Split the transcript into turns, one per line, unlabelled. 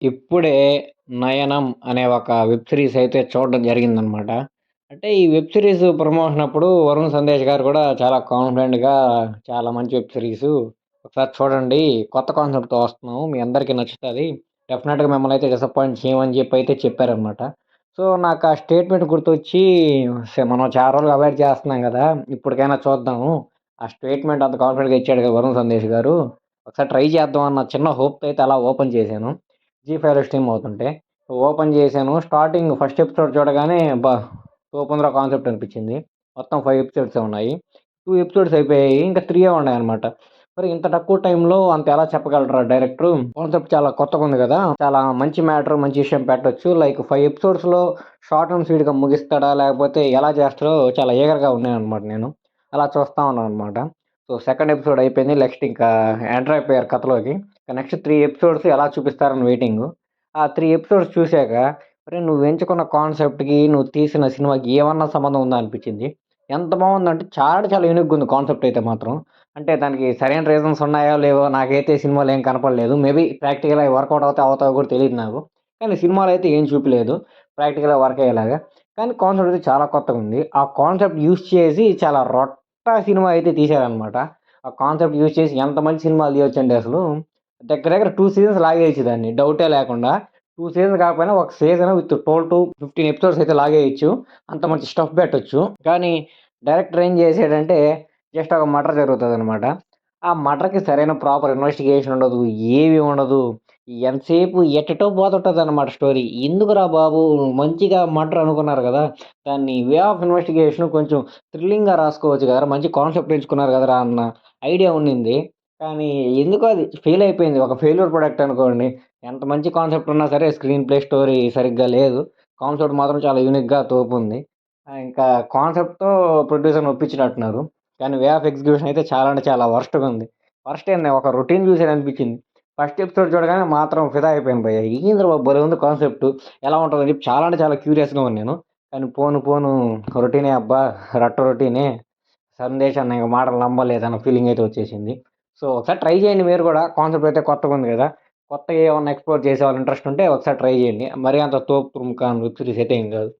ఇప్పుడే 'నయనం' అనే ఒక వెబ్ సిరీస్ అయితే చూడడం జరిగిందనమాట. అంటే ఈ వెబ్ సిరీస్ ప్రమోషన్ అప్పుడు వరుణ్ సందేశ్ గారు కూడా చాలా కాన్ఫిడెంట్‌గా చాలా మంచి వెబ్ సిరీసు. ఒకసారి చూడండి. కొత్త కాన్సెప్ట్‌తో వస్తున్నాం. మీ అందరికీ నచ్చుతది. డెఫినిట్‌గా మిమ్మల్ని అయితే డిసప్పాయింట్ చేయమని అయితే చెప్పారనమాట. సో, నాకు ఆ స్టేట్మెంట్ గుర్తొచ్చి మనం చాలా రోజులుగా అవాయిడ్ చేస్తున్నాం గదా! ఇప్పటికైనా చూద్దాము. ఆ స్టేట్మెంట్ అంత కాన్ఫిడెంట్‌గా ఇచ్చాడు కదా! వరుణ్ సందేశ్ గారు. ఒకసారి ట్రై చేద్దాం అన్న చిన్న హోప్‌తో అయితే అలా ఓపెన్ చేశాను. జీ ఫైవ్‌లో స్ట్రీమ్ అవుతుంటే. ఓపెన్ చేశాను. స్టార్టింగ్ ఫస్ట్ ఎపిసోడ్ చూడగానే అబ్బా! సూపర్‌గా కాన్సెప్ట్ అనిపించింది. మొత్తం 5 ఎపిసోడ్సే ఉన్నాయి. 2 ఎపిసోడ్స్ అయిపోయాయి. ఇంకా 3 ఉన్నాయన్నమాట. మరి ఇంత తక్కువ టైంలో అంత ఎలా చెప్పగలరా డైరెక్టరు? కాన్సెప్ట్ చాలా కొత్తగుంది గదా! చాలా మంచి మ్యాటర్, మంచి విషయం పెట్టొచ్చు. లైక్ 5 ఎపిసోడ్స్‌లో షార్ట్ అండ్ స్వీట్‌గా ముగిస్తాడా? లేకపోతే ఎలా చేస్తాడో చాలా ఈగర్‌గా ఉన్నానన్నమాట నేను. అలా చూస్తా ఉన్నానన్నమాట. సో, సెకండ్ ఎపిసోడ్ అయిపోయింది. నెక్స్ట్ ఇంకా ఎంటర్ అయిపోయారు కథలోకి. నెక్స్ట్ 3 ఎపిసోడ్స్ ఎలా చూపిస్తారని వెయిటింగు. ఆ 3 ఎపిసోడ్స్ చూసాక, అరె! నువ్వు ఎంచుకున్న కాన్సెప్ట్‌కి, నువ్వు తీసిన సినిమాకి ఏమన్నా సంబంధం ఉందా అనిపించింది. ఎంత బావుందంటే చాలా అంటే చాలా యూనిక్‌గా ఉంది కాన్సెప్ట్ అయితే మాత్రం. అంటే దానికి సరైన రీజన్స్ ఉన్నాయో లేవో నాకైతే సినిమాలో ఏం కనపడలేదు. మేబీ ప్రాక్టికల్‌గా అవి వర్కౌట్ అవుతాయో అవ్వతావో కూడా తెలీదు నాకు. కానీ సినిమాలో అయితే ఏం చూపియలేదు. ప్రాక్టికల్‌గా వర్క్ అయ్యేలాగా. కానీ కాన్సెప్ట్ అయితే చాలా కొత్తగుంది. ఆ కాన్సెప్ట్ యూజ్ చేసి చాలా సినిమా అయితే తీశారనమాట. ఆ కాన్సెప్ట్ యూజ్ చేసి ఎంత మంచి సినిమాలు తీయొచ్చంటే అసలు దగ్గర దగ్గర 2 సీజన్స్ లాగేయొచ్చు దాన్ని. డౌటే లేకుండా. 2 సీజన్స్ కాకపోయినా ఒక సీజన్ విత్ 12-15 ఎపిసోడ్స్ అయితే లాగేయొచ్చు. అంత మంచి స్టఫ్ పెట్టొచ్చు. కానీ డైరెక్టర్ ఏం చేసాడంటే జస్ట్ ఒక మర్డర్ జరుగుతదనమాట. ఆ మర్డర్‌కి సరైన ప్రాపర్ ఇన్వెస్టిగేషన్ ఉండదు. ఏవి ఉండదు. ఎంతసేపు ఎటెటో పోతుంటదనమాట స్టోరీ. ఎందుకురా బాబు! మంచిగా మర్డర్ అనుకున్నారు గదా! దాన్ని వే ఆఫ్ ఇన్వెస్టిగేషన్ కొంచెం థ్రిల్లింగ్‌గా రాసుకోవచ్చు కదరా! మంచి కాన్సెప్ట్ ఎంచుకున్నారు కదరా! అన్న ఐడియా ఉండింది. కానీ ఎందుకో అది ఫెయిల్ అయిపోయింది. ఒక ఫెయిల్యూర్ ప్రొడక్ట్ అనుకోండి. ఎంత మంచి కాన్సెప్ట్ ఉన్నా సరే స్క్రీన్ ప్లే స్టోరీ సరిగ్గా లేదు. కాన్సెప్ట్ మాత్రం చాలా యూనిక్‌గా తోపుంది. ఇంకా కాన్సెప్ట్‌తో ప్రొడ్యూసర్‌ని ఒప్పించినట్టున్నారు. కానీ వే ఆఫ్ ఎగ్జిక్యూషన్ అయితే చాలా అంటే చాలా వరస్ట్‌గుంది. వరస్ట్ ఏంది ఒక రొటీన్ చూసాననిపించింది. ఫస్ట్ ఎపిసోడ్ చూడగానే మాత్రం ఫిదా అయిపోయాను భయ్యా! ఏందిరా బాబు భలే ఉంది కాన్సెప్ట్. ఎలా ఉంటదని చెప్పి చాలా అంటే చాలా క్యూరియస్‌గా ఉన్నాను. కానీ పోను పోను రొటీనే అబ్బా! రట్ట రొటీనే. సందేశ్ అన్న ఇంక మాటలు నమ్మలేదన్న ఫీలింగ్ అయితే వచ్చేసింది. సో, ఒకసారి ట్రై చేయండి మీరు గూడా. కాన్సెప్ట్ అయితే కొత్తగుంది గదా! కొత్తగా ఏమన్నా ఎక్స్‌ప్లోర్ చేసేవాళ్ళు ఇంట్రెస్ట్ ఉంటే ఒకసారి ట్రై చేయండి. మరీ అంత తోపు తురుము కాని వెబ్ సీరీస్ అయితే ఏం గాదు.